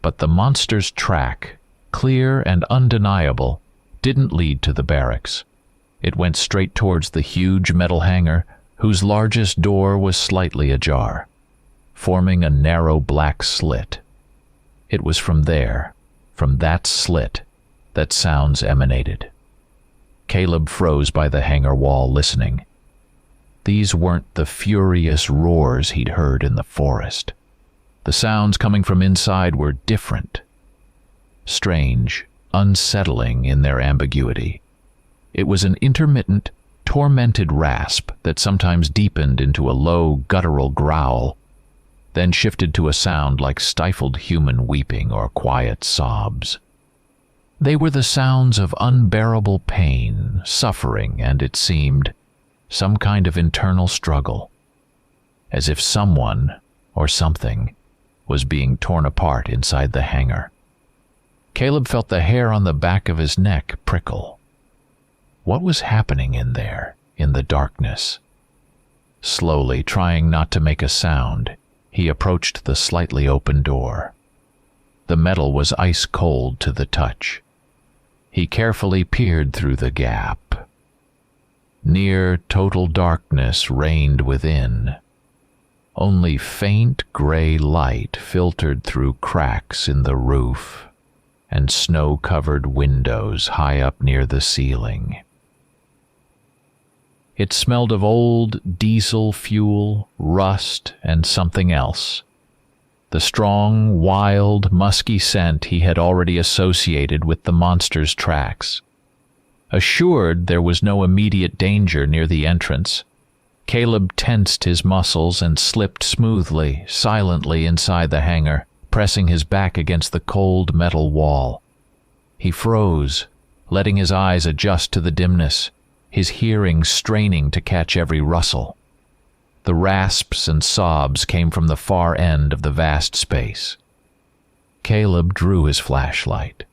But the monster's track, clear and undeniable, didn't lead to the barracks. It went straight towards the huge metal hangar, whose largest door was slightly ajar, forming a narrow black slit. It was from there, from that slit, that sounds emanated. Caleb froze by the hangar wall, listening. These weren't the furious roars he'd heard in the forest. The sounds coming from inside were different, strange, unsettling in their ambiguity. It was an intermittent, tormented rasp that sometimes deepened into a low, guttural growl, then shifted to a sound like stifled human weeping or quiet sobs. They were the sounds of unbearable pain, suffering, and, it seemed, some kind of internal struggle, as if someone, or something, was being torn apart inside the hangar. Caleb felt the hair on the back of his neck prickle. What was happening in there, in the darkness? Slowly, trying not to make a sound, he approached the slightly open door. The metal was ice cold to the touch. He carefully peered through the gap. Near total darkness reigned within. Only faint gray light filtered through cracks in the roof and snow-covered windows high up near the ceiling. It smelled of old diesel fuel, rust, and something else. The strong, wild, musky scent he had already associated with the monster's tracks. Assured there was no immediate danger near the entrance, Caleb tensed his muscles and slipped smoothly, silently inside the hangar, pressing his back against the cold metal wall. He froze, letting his eyes adjust to the dimness, his hearing straining to catch every rustle. The rasps and sobs came from the far end of the vast space. Caleb drew his flashlight.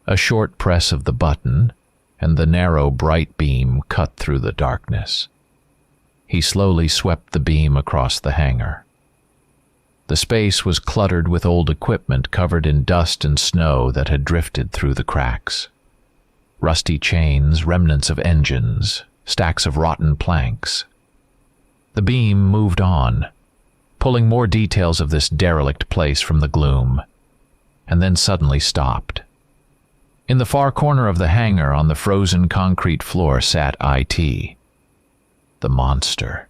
A short press of the button, and the narrow, bright beam cut through the darkness. He slowly swept the beam across the hangar. The space was cluttered with old equipment covered in dust and snow that had drifted through the cracks. Rusty chains, remnants of engines, stacks of rotten planks. The beam moved on, pulling more details of this derelict place from the gloom, and then suddenly stopped. In the far corner of the hangar on the frozen concrete floor sat IT. The monster.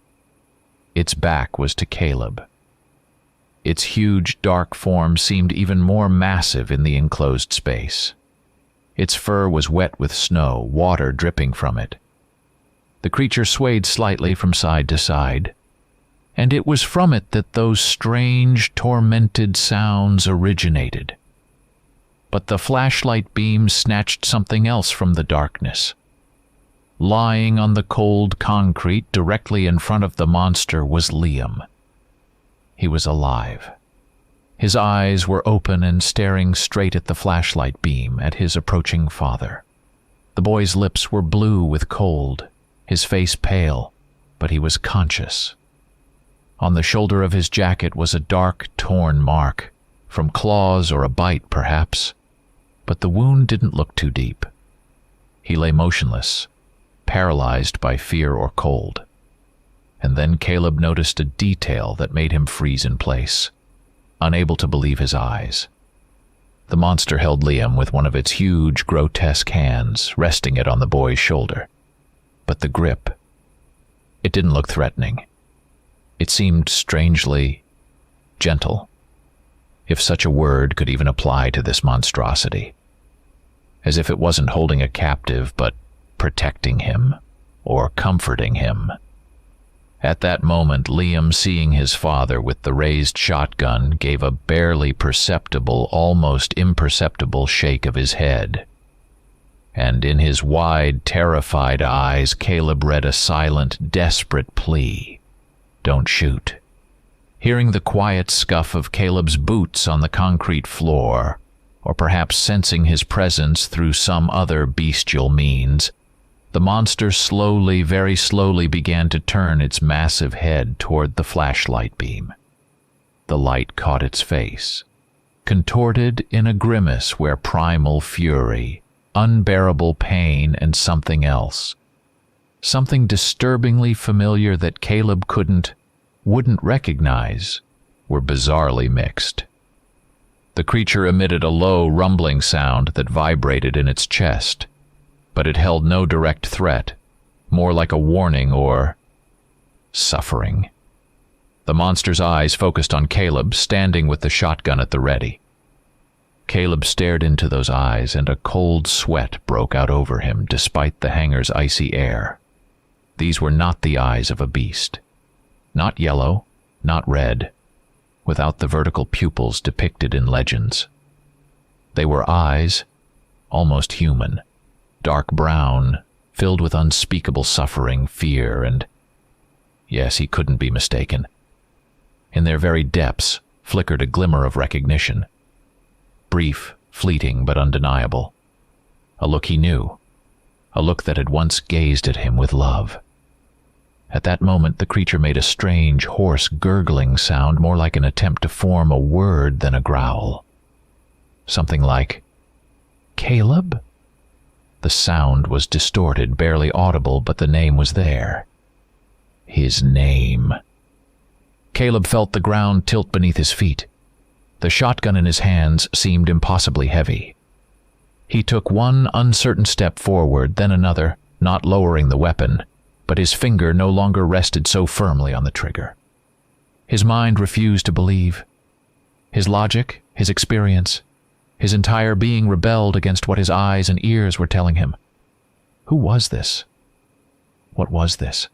Its back was to Caleb. Its huge, dark form seemed even more massive in the enclosed space. Its fur was wet with snow, water dripping from it. The creature swayed slightly from side to side, and it was from it that those strange, tormented sounds originated. But the flashlight beam snatched something else from the darkness. Lying on the cold concrete directly in front of the monster was Liam. He was alive. His eyes were open and staring straight at the flashlight beam, at his approaching father. The boy's lips were blue with cold, his face pale, but he was conscious. On the shoulder of his jacket was a dark, torn mark, from claws or a bite, perhaps, but the wound didn't look too deep. He lay motionless, paralyzed by fear or cold. And then Caleb noticed a detail that made him freeze in place, unable to believe his eyes. The monster held Liam with one of its huge, grotesque hands, resting it on the boy's shoulder. But the grip, it didn't look threatening. It seemed strangely gentle, if such a word could even apply to this monstrosity. As if it wasn't holding a captive, but protecting him, or comforting him. At that moment, Liam, seeing his father with the raised shotgun, gave a barely perceptible, almost imperceptible shake of his head. And in his wide, terrified eyes, Caleb read a silent, desperate plea. Don't shoot. Hearing the quiet scuff of Caleb's boots on the concrete floor, or perhaps sensing his presence through some other bestial means, the monster slowly, very slowly began to turn its massive head toward the flashlight beam. The light caught its face, contorted in a grimace where primal fury, unbearable pain, and something else, something disturbingly familiar that Caleb wouldn't recognize, were bizarrely mixed. The creature emitted a low, rumbling sound that vibrated in its chest, but it held no direct threat, more like a warning or suffering. The monster's eyes focused on Caleb, standing with the shotgun at the ready. Caleb stared into those eyes, and a cold sweat broke out over him despite the hangar's icy air. These were not the eyes of a beast. Not yellow, not red, without the vertical pupils depicted in legends. They were eyes, almost human, dark brown, filled with unspeakable suffering, fear, and yes, he couldn't be mistaken. In their very depths flickered a glimmer of recognition. Brief, fleeting, but undeniable. A look he knew. A look that had once gazed at him with love. At that moment, the creature made a strange, hoarse, gurgling sound, more like an attempt to form a word than a growl. Something like, "Caleb?" The sound was distorted, barely audible, but the name was there. His name. Caleb felt the ground tilt beneath his feet. The shotgun in his hands seemed impossibly heavy. He took one uncertain step forward, then another, not lowering the weapon, but his finger no longer rested so firmly on the trigger. His mind refused to believe. His logic, his experience, his entire being rebelled against what his eyes and ears were telling him. Who was this? What was this?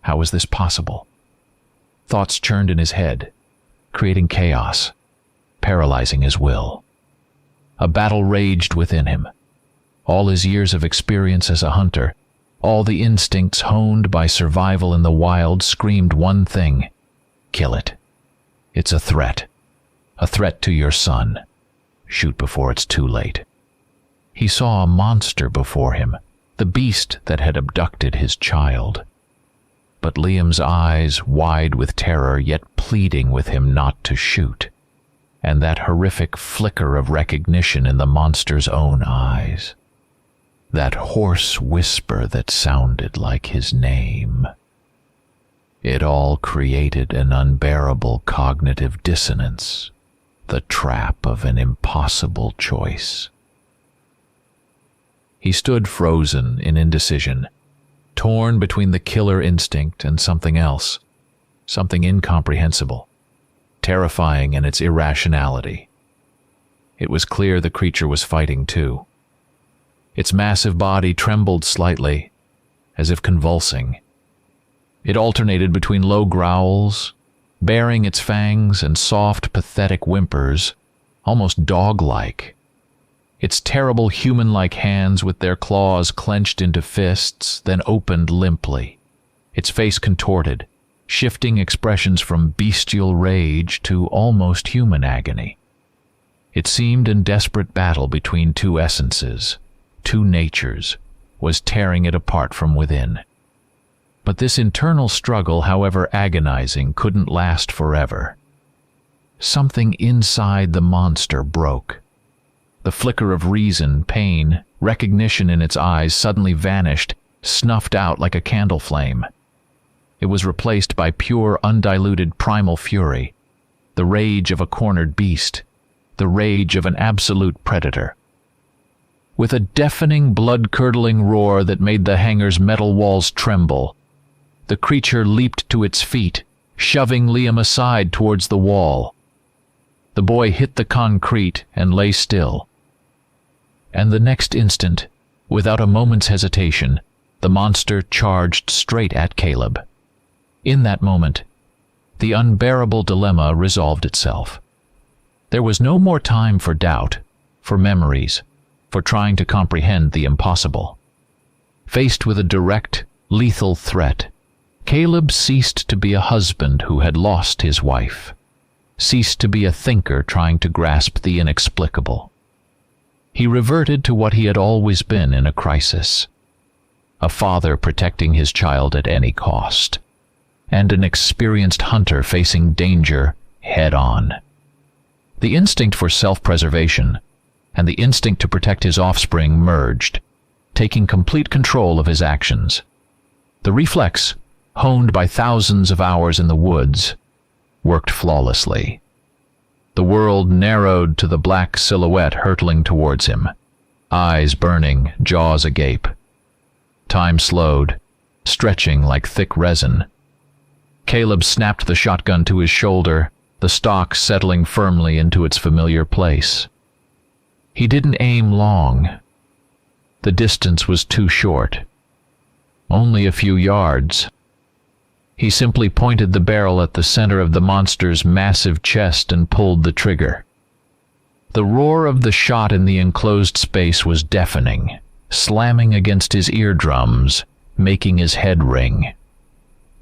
How was this possible? Thoughts churned in his head, creating chaos, paralyzing his will. A battle raged within him. All his years of experience as a hunter, all the instincts honed by survival in the wild, screamed one thing: kill it. It's a threat to your son. Shoot before it's too late. He saw a monster before him, the beast that had abducted his child. But Liam's eyes, wide with terror, yet pleading with him not to shoot, and that horrific flicker of recognition in the monster's own eyes. That hoarse whisper that sounded like his name. It all created an unbearable cognitive dissonance, the trap of an impossible choice. He stood frozen in indecision, torn between the killer instinct and something else, something incomprehensible, terrifying in its irrationality. It was clear the creature was fighting too. Its massive body trembled slightly, as if convulsing. It alternated between low growls, baring its fangs, and soft, pathetic whimpers, almost dog-like. Its terrible human-like hands with their claws clenched into fists, then opened limply. Its face contorted, shifting expressions from bestial rage to almost human agony. It seemed in desperate battle between two essences, two natures, was tearing it apart from within. But this internal struggle, however agonizing, couldn't last forever. Something inside the monster broke. The flicker of reason, pain, recognition in its eyes suddenly vanished, snuffed out like a candle flame. It was replaced by pure, undiluted primal fury, the rage of a cornered beast, the rage of an absolute predator. With a deafening, blood-curdling roar that made the hangar's metal walls tremble, the creature leaped to its feet, shoving Liam aside towards the wall. The boy hit the concrete and lay still. And the next instant, without a moment's hesitation, the monster charged straight at Caleb. In that moment, the unbearable dilemma resolved itself. There was no more time for doubt, for memories, for trying to comprehend the impossible. Faced with a direct, lethal threat, Caleb ceased to be a husband who had lost his wife, ceased to be a thinker trying to grasp the inexplicable. He reverted to what he had always been in a crisis, a father protecting his child at any cost, and an experienced hunter facing danger head-on. The instinct for self-preservation and the instinct to protect his offspring merged, taking complete control of his actions. The reflex, honed by thousands of hours in the woods, worked flawlessly. The world narrowed to the black silhouette hurtling towards him, eyes burning, jaws agape. Time slowed, stretching like thick resin. Caleb snapped the shotgun to his shoulder, the stock settling firmly into its familiar place. He didn't aim long. The distance was too short. Only a few yards. He simply pointed the barrel at the center of the monster's massive chest and pulled the trigger. The roar of the shot in the enclosed space was deafening, slamming against his eardrums, making his head ring.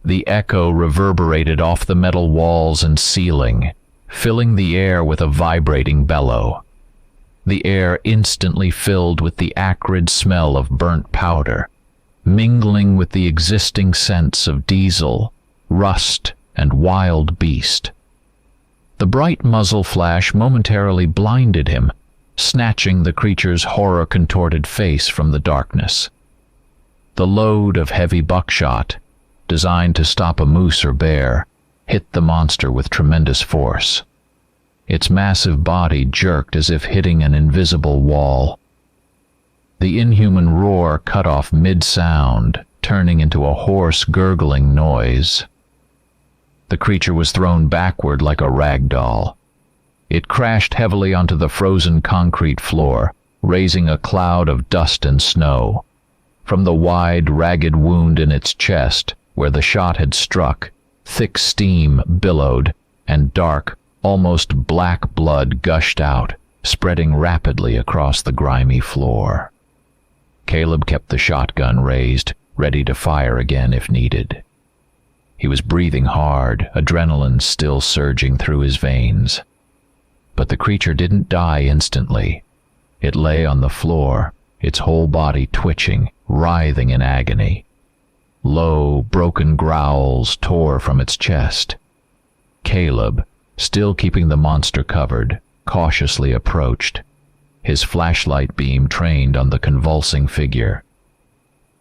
The echo reverberated off the metal walls and ceiling, filling the air with a vibrating bellow. The air instantly filled with the acrid smell of burnt powder, mingling with the existing scents of diesel, rust, and wild beast. The bright muzzle flash momentarily blinded him, snatching the creature's horror-contorted face from the darkness. The load of heavy buckshot, designed to stop a moose or bear, hit the monster with tremendous force. Its massive body jerked as if hitting an invisible wall. The inhuman roar cut off mid-sound, turning into a hoarse, gurgling noise. The creature was thrown backward like a rag doll. It crashed heavily onto the frozen concrete floor, raising a cloud of dust and snow. From the wide, ragged wound in its chest, where the shot had struck, thick steam billowed, and dark, almost black blood gushed out, spreading rapidly across the grimy floor. Caleb kept the shotgun raised, ready to fire again if needed. He was breathing hard, adrenaline still surging through his veins. But the creature didn't die instantly. It lay on the floor, its whole body twitching, writhing in agony. Low, broken growls tore from its chest. Caleb, still keeping the monster covered, cautiously approached, his flashlight beam trained on the convulsing figure.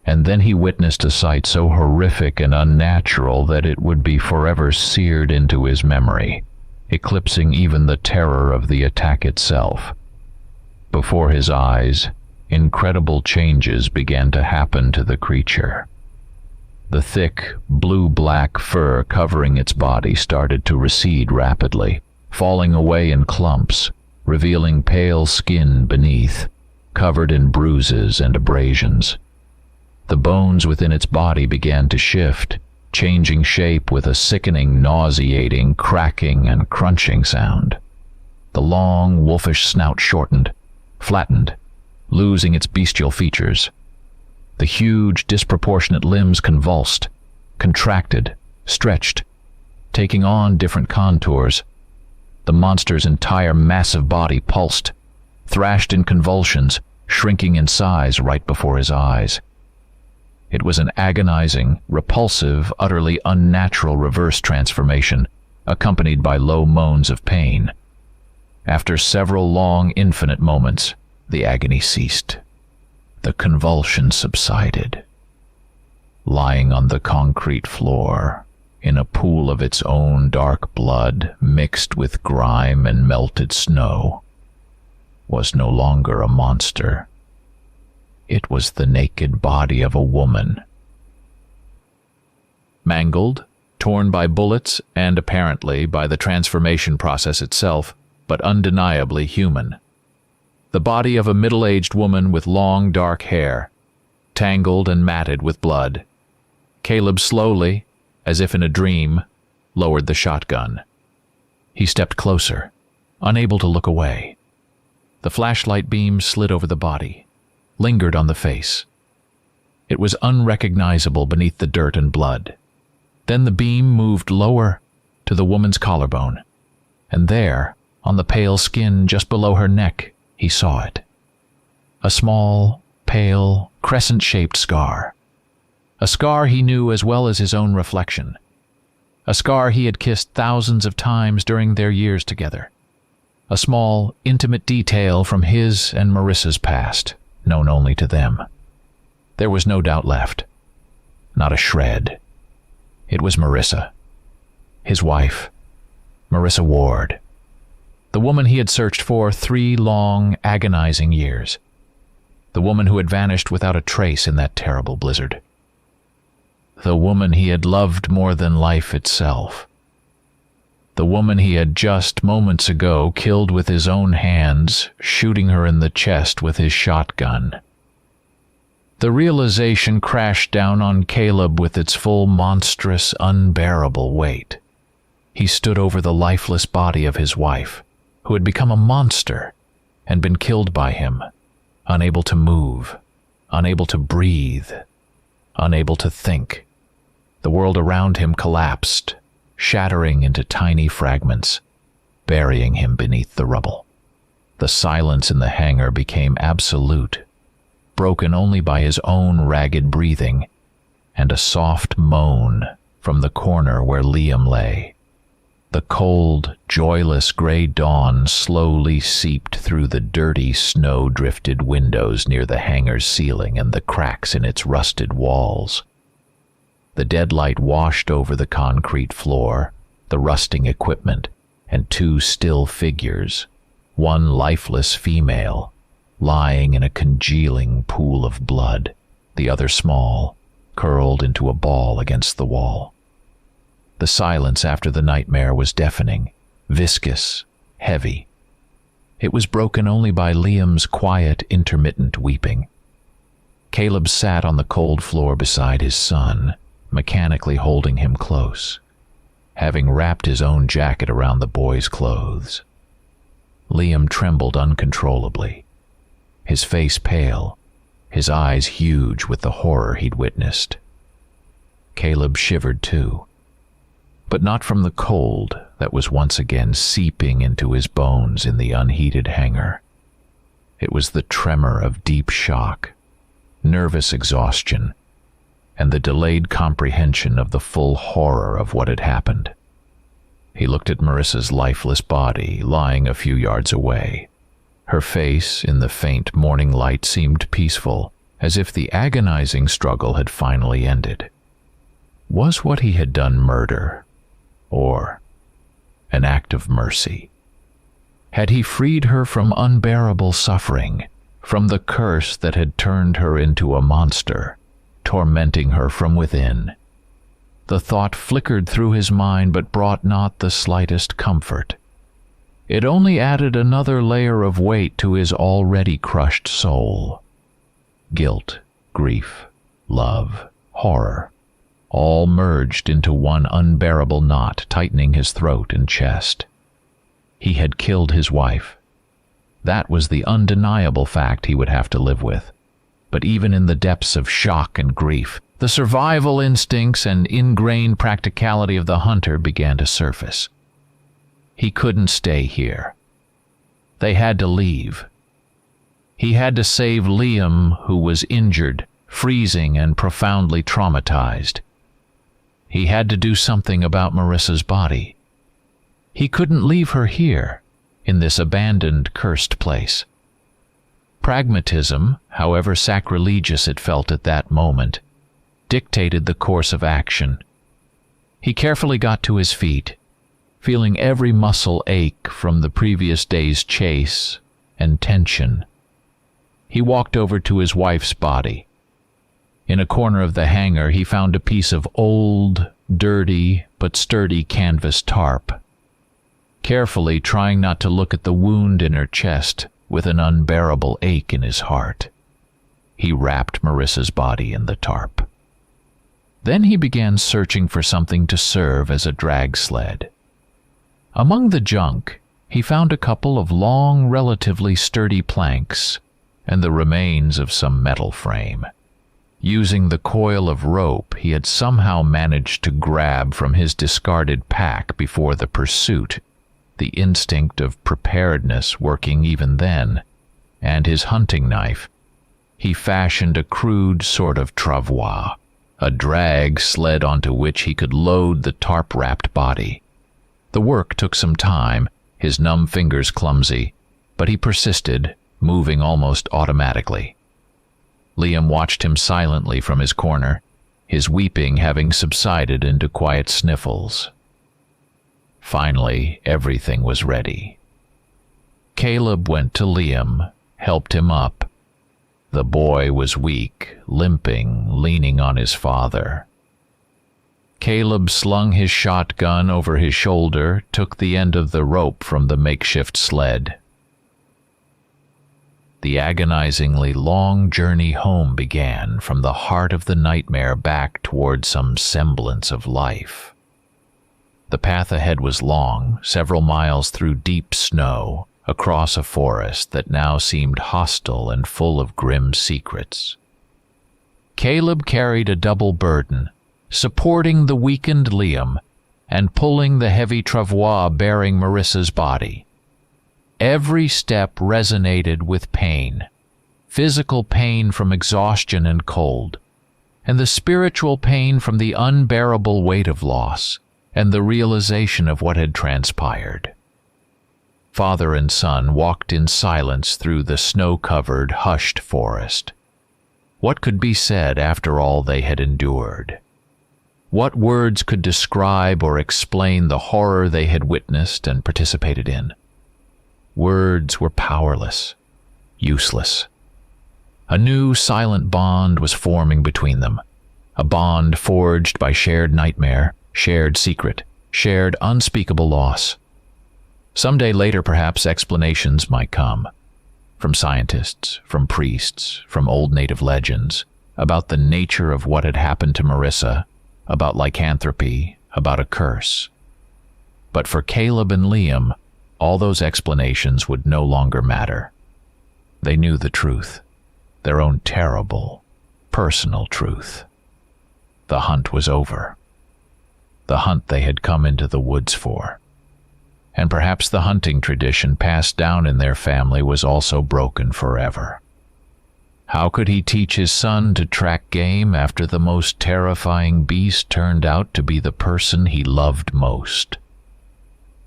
And then he witnessed a sight so horrific and unnatural that it would be forever seared into his memory, eclipsing even the terror of the attack itself. Before his eyes, incredible changes began to happen to the creature. The thick, blue-black fur covering its body started to recede rapidly, falling away in clumps, revealing pale skin beneath, covered in bruises and abrasions. The bones within its body began to shift, changing shape with a sickening, nauseating, cracking and crunching sound. The long, wolfish snout shortened, flattened, losing its bestial features. The huge, disproportionate limbs convulsed, contracted, stretched, taking on different contours. The monster's entire massive body pulsed, thrashed in convulsions, shrinking in size right before his eyes. It was an agonizing, repulsive, utterly unnatural reverse transformation, accompanied by low moans of pain. After several long, infinite moments, the agony ceased. The convulsion subsided. Lying on the concrete floor, in a pool of its own dark blood mixed with grime and melted snow, was no longer a monster. It was the naked body of a woman. Mangled, torn by bullets, and apparently by the transformation process itself, but undeniably human. The body of a middle-aged woman with long, dark hair, tangled and matted with blood. Caleb slowly, as if in a dream, lowered the shotgun. He stepped closer, unable to look away. The flashlight beam slid over the body, lingered on the face. It was unrecognizable beneath the dirt and blood. Then the beam moved lower to the woman's collarbone, and there, on the pale skin just below her neck, he saw it. A small, pale, crescent-shaped scar. A scar he knew as well as his own reflection. A scar he had kissed thousands of times during their years together. A small, intimate detail from his and Marissa's past, known only to them. There was no doubt left. Not a shred. It was Marissa. His wife. Marissa Ward. The woman he had searched for 3 long, agonizing years. The woman who had vanished without a trace in that terrible blizzard. The woman he had loved more than life itself. The woman he had just moments ago killed with his own hands, shooting her in the chest with his shotgun. The realization crashed down on Caleb with its full monstrous, unbearable weight. He stood over the lifeless body of his wife, who had become a monster and been killed by him, unable to move, unable to breathe, unable to think. The world around him collapsed, shattering into tiny fragments, burying him beneath the rubble. The silence in the hangar became absolute, broken only by his own ragged breathing and a soft moan from the corner where Liam lay. The cold, joyless gray dawn slowly seeped through the dirty, snow-drifted windows near the hangar's ceiling and the cracks in its rusted walls. The dead light washed over the concrete floor, the rusting equipment, and 2 still figures, one lifeless female, lying in a congealing pool of blood, the other small, curled into a ball against the wall. The silence after the nightmare was deafening, viscous, heavy. It was broken only by Liam's quiet, intermittent weeping. Caleb sat on the cold floor beside his son, mechanically holding him close, having wrapped his own jacket around the boy's clothes. Liam trembled uncontrollably, his face pale, his eyes huge with the horror he'd witnessed. Caleb shivered too, but not from the cold that was once again seeping into his bones in the unheated hangar. It was the tremor of deep shock, nervous exhaustion, and the delayed comprehension of the full horror of what had happened. He looked at Marissa's lifeless body lying a few yards away. Her face, in the faint morning light, seemed peaceful, as if the agonizing struggle had finally ended. Was what he had done murder, or an act of mercy? Had he freed her from unbearable suffering, from the curse that had turned her into a monster, tormenting her from within? The thought flickered through his mind but brought not the slightest comfort. It only added another layer of weight to his already crushed soul. Guilt, grief, love, horror, all merged into one unbearable knot, tightening his throat and chest. He had killed his wife. That was the undeniable fact he would have to live with. But even in the depths of shock and grief, the survival instincts and ingrained practicality of the hunter began to surface. He couldn't stay here. They had to leave. He had to save Liam, who was injured, freezing, and profoundly traumatized. He had to do something about Marissa's body. He couldn't leave her here, in this abandoned, cursed place. Pragmatism, however sacrilegious it felt at that moment, dictated the course of action. He carefully got to his feet, feeling every muscle ache from the previous day's chase and tension. He walked over to his wife's body. In a corner of the hangar, he found a piece of old, dirty, but sturdy canvas tarp. Carefully, trying not to look at the wound in her chest, with an unbearable ache in his heart, he wrapped Marissa's body in the tarp. Then he began searching for something to serve as a drag sled. Among the junk, he found a couple of long, relatively sturdy planks and the remains of some metal frame. Using the coil of rope he had somehow managed to grab from his discarded pack before the pursuit, the instinct of preparedness working even then, and his hunting knife, he fashioned a crude sort of travois, a drag sled onto which he could load the tarp-wrapped body. The work took some time, his numb fingers clumsy, but he persisted, moving almost automatically. Liam watched him silently from his corner, his weeping having subsided into quiet sniffles. Finally, everything was ready. Caleb went to Liam, helped him up. The boy was weak, limping, leaning on his father. Caleb slung his shotgun over his shoulder, took the end of the rope from the makeshift sled. The agonizingly long journey home began from the heart of the nightmare back toward some semblance of life. The path ahead was long, several miles through deep snow, across a forest that now seemed hostile and full of grim secrets. Caleb carried a double burden, supporting the weakened Liam and pulling the heavy travois bearing Marissa's body. Every step resonated with pain, physical pain from exhaustion and cold, and the spiritual pain from the unbearable weight of loss and the realization of what had transpired. Father and son walked in silence through the snow-covered, hushed forest. What could be said after all they had endured? What words could describe or explain the horror they had witnessed and participated in? Words were powerless, useless. A new silent bond was forming between them, a bond forged by shared nightmare, shared secret, shared unspeakable loss. Someday later, perhaps, explanations might come, from scientists, from priests, from old native legends, about the nature of what had happened to Marissa, about lycanthropy, about a curse. But for Caleb and Liam, all those explanations would no longer matter. They knew the truth, their own terrible, personal truth. The hunt was over. The hunt they had come into the woods for. And perhaps the hunting tradition passed down in their family was also broken forever. How could he teach his son to track game after the most terrifying beast turned out to be the person he loved most?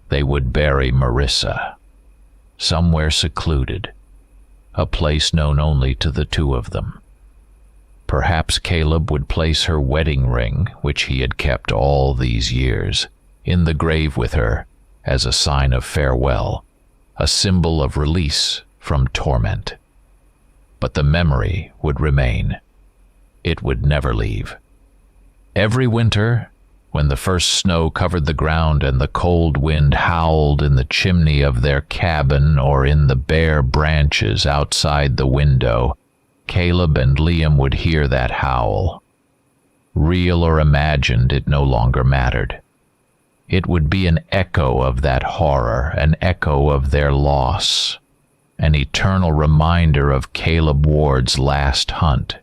They would bury Marissa, somewhere secluded, a place known only to the two of them. Perhaps Caleb would place her wedding ring, which he had kept all these years, in the grave with her as a sign of farewell, a symbol of release from torment. But the memory would remain. It would never leave. Every winter, when the first snow covered the ground and the cold wind howled in the chimney of their cabin or in the bare branches outside the window, Caleb and Liam would hear that howl. Real or imagined, it no longer mattered. It would be an echo of that horror, an echo of their loss, an eternal reminder of Caleb Ward's last hunt